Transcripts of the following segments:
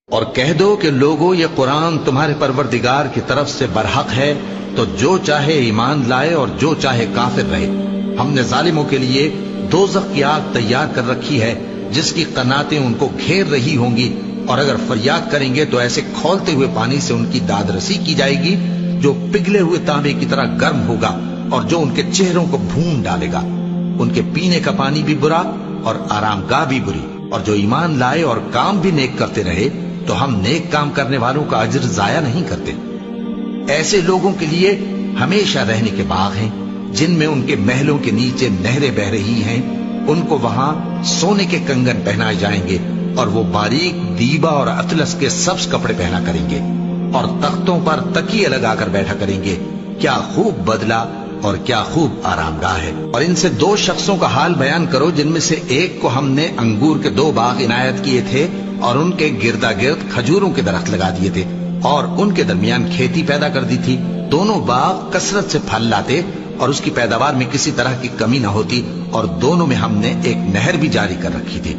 اور کہہ دو کہ لوگو یہ قرآن تمہارے پروردگار کی طرف سے برحق ہے، تو جو چاہے ایمان لائے اور جو چاہے کافر رہے۔ ہم نے ظالموں کے لیے دوزخ کی آگ تیار کر رکھی ہے جس کی قناتیں ان کو گھیر رہی ہوں گی، اور اگر فریاد کریں گے تو ایسے کھولتے ہوئے پانی سے ان کی داد رسی کی جائے گی جو پگھلے ہوئے تانبے کی طرح گرم ہوگا اور جو ان کے چہروں کو بھون ڈالے گا۔ ان کے پینے کا پانی بھی برا اور آرام گاہ بھی بری، اور جو ایمان لائے اور کام بھی نیک کرتے رہے تو ہم نیک کام کرنے والوں کا اجر ضائع نہیں کرتے۔ ایسے لوگوں کے لیے ہمیشہ رہنے کے باغ ہیں جن میں ان کے محلوں کے نیچے نہریں بہ رہی ہیں، ان کو وہاں سونے کے کنگن پہنائے جائیں گے اور وہ باریک دیبا اور اطلس کے سبز کپڑے پہنا کریں گے اور تختوں پر تکیے لگا کر بیٹھا کریں گے۔ کیا خوب بدلہ اور کیا خوب آرام گاہ ہے۔ اور ان سے دو شخصوں کا حال بیان کرو جن میں سے ایک کو ہم نے انگور کے 2 باغ عنایت کیے تھے اور ان کے گردا گرد کھجوروں کے درخت لگا دیے تھے اور ان کے درمیان کھیتی پیدا کر دی تھی۔ دونوں باغ کثرت سے پھل لاتے اور اس کی پیداوار میں کسی طرح کی کمی نہ ہوتی، اور دونوں میں ہم نے ایک نہر بھی جاری کر رکھی تھی،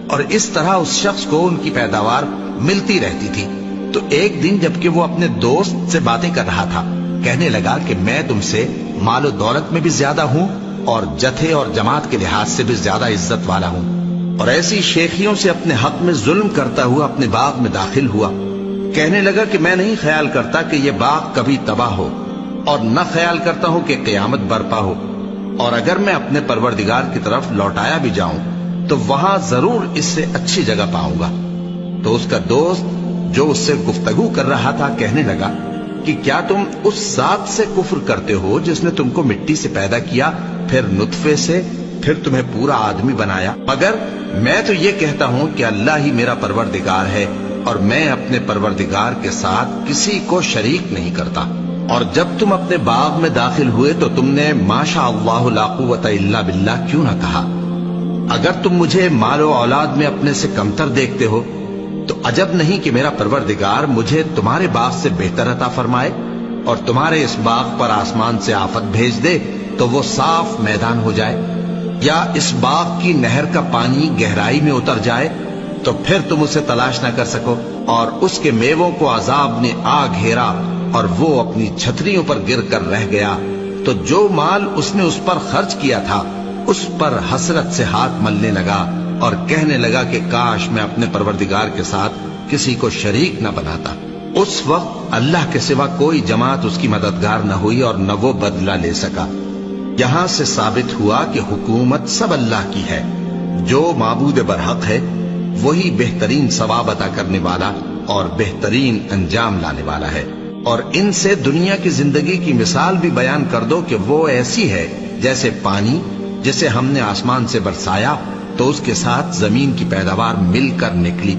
اور اس طرح اس شخص کو ان کی پیداوار ملتی رہتی تھی۔ تو ایک دن جبکہ وہ اپنے دوست سے باتیں کر رہا تھا، کہنے لگا کہ میں تم سے مال و دولت میں بھی زیادہ ہوں اور جتھے اور جماعت کے لحاظ سے بھی زیادہ عزت والا ہوں، اور ایسی شیخیوں سے اپنے حق میں ظلم کرتا ہوا اپنے باغ میں داخل ہوا۔ کہنے لگا کہ میں نہیں خیال کرتا کہ یہ باغ کبھی تباہ ہو، اور نہ خیال کرتا ہوں کہ قیامت برپا ہو، اور اگر میں اپنے پروردگار کی طرف لوٹایا بھی جاؤں تو وہاں ضرور اس سے اچھی جگہ پاؤں گا۔ تو اس کا دوست جو اس سے گفتگو کر رہا تھا کہنے لگا کہ کیا تم اس ذات سے کفر کرتے ہو جس نے تم کو مٹی سے پیدا کیا، پھر نطفے سے، پھر تمہیں پورا آدمی بنایا؟ مگر میں تو یہ کہتا ہوں کہ اللہ ہی میرا پروردگار ہے، اور میں اپنے پروردگار کے ساتھ کسی کو شریک نہیں کرتا۔ اور جب تم اپنے باغ میں داخل ہوئے تو تم نے ما شاء اللہ لا قوت الا باللہ کیوں نہ کہا؟ اگر تم مجھے مال و اولاد میں اپنے سے کمتر دیکھتے ہو تو عجب نہیں کہ میرا پروردگار مجھے تمہارے باغ سے بہتر عطا فرمائے اور تمہارے اس باغ پر آسمان سے آفت بھیج دے تو وہ صاف میدان ہو جائے، یا اس باغ کی نہر کا پانی گہرائی میں اتر جائے تو پھر تم اسے تلاش نہ کر سکو، اور اس کے میووں کو عذاب نے آ گھیرا اور وہ اپنی چھتریوں پر گر کر رہ گیا، تو جو مال اس نے اس پر خرچ کیا تھا اس پر حسرت سے ہاتھ ملنے لگا اور کہنے لگا کہ کاش میں اپنے پروردگار کے ساتھ کسی کو شریک نہ بناتا۔ اس وقت اللہ کے سوا کوئی جماعت اس کی مددگار نہ ہوئی اور نہ وہ بدلہ لے سکا۔ یہاں سے ثابت ہوا کہ حکومت سب اللہ کی ہے، جو معبود برحق ہے وہی بہترین ثواب عطا کرنے والا اور بہترین انجام لانے والا ہے۔ اور ان سے دنیا کی زندگی کی مثال بھی بیان کر دو کہ وہ ایسی ہے جیسے پانی جسے ہم نے آسمان سے برسایا تو اس کے ساتھ زمین کی پیداوار مل کر نکلی،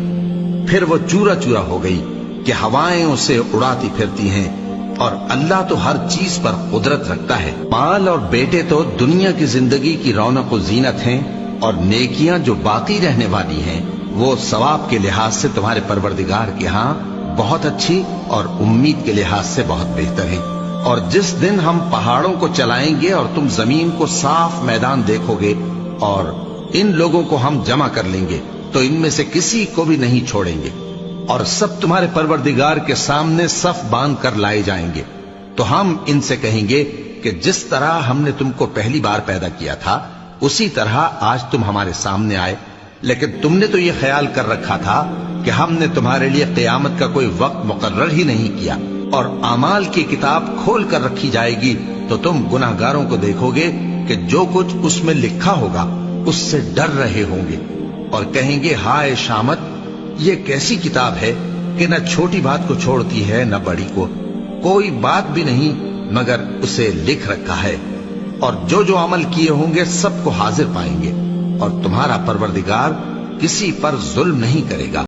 پھر وہ چورا چورا ہو گئی کہ ہوائیں اسے اڑاتی پھرتی ہیں، اور اللہ تو ہر چیز پر قدرت رکھتا ہے۔ مال اور بیٹے تو دنیا کی زندگی کی رونق و زینت ہیں، اور نیکیاں جو باقی رہنے والی ہیں وہ ثواب کے لحاظ سے تمہارے پروردگار کے ہاں بہت اچھی اور امید کے لحاظ سے بہت بہتر ہے۔ اور جس دن ہم پہاڑوں کو چلائیں گے اور تم زمین کو صاف میدان دیکھو گے اور ان لوگوں کو ہم جمع کر لیں گے تو ان میں سے کسی کو بھی نہیں چھوڑیں گے، اور سب تمہارے پروردگار کے سامنے صف باندھ کر لائے جائیں گے۔ تو ہم ان سے کہیں گے کہ جس طرح ہم نے تم کو پہلی بار پیدا کیا تھا اسی طرح آج تم ہمارے سامنے آئے، لیکن تم نے تو یہ خیال کر رکھا تھا کہ ہم نے تمہارے لیے قیامت کا کوئی وقت مقرر ہی نہیں کیا، اور اعمال کی کتاب کھول کر رکھی جائے گی تو تم گناہگاروں کو دیکھو گے کہ جو کچھ اس میں لکھا ہوگا اس سے ڈر رہے ہوں گے اور کہیں گے ہائے شامت، یہ کیسی کتاب ہے کہ نہ چھوٹی بات کو چھوڑتی ہے نہ بڑی کو، کوئی بات بھی نہیں مگر اسے لکھ رکھا ہے، اور جو جو عمل کیے ہوں گے سب کو حاضر پائیں گے، اور تمہارا پروردگار کسی پر ظلم نہیں کرے گا۔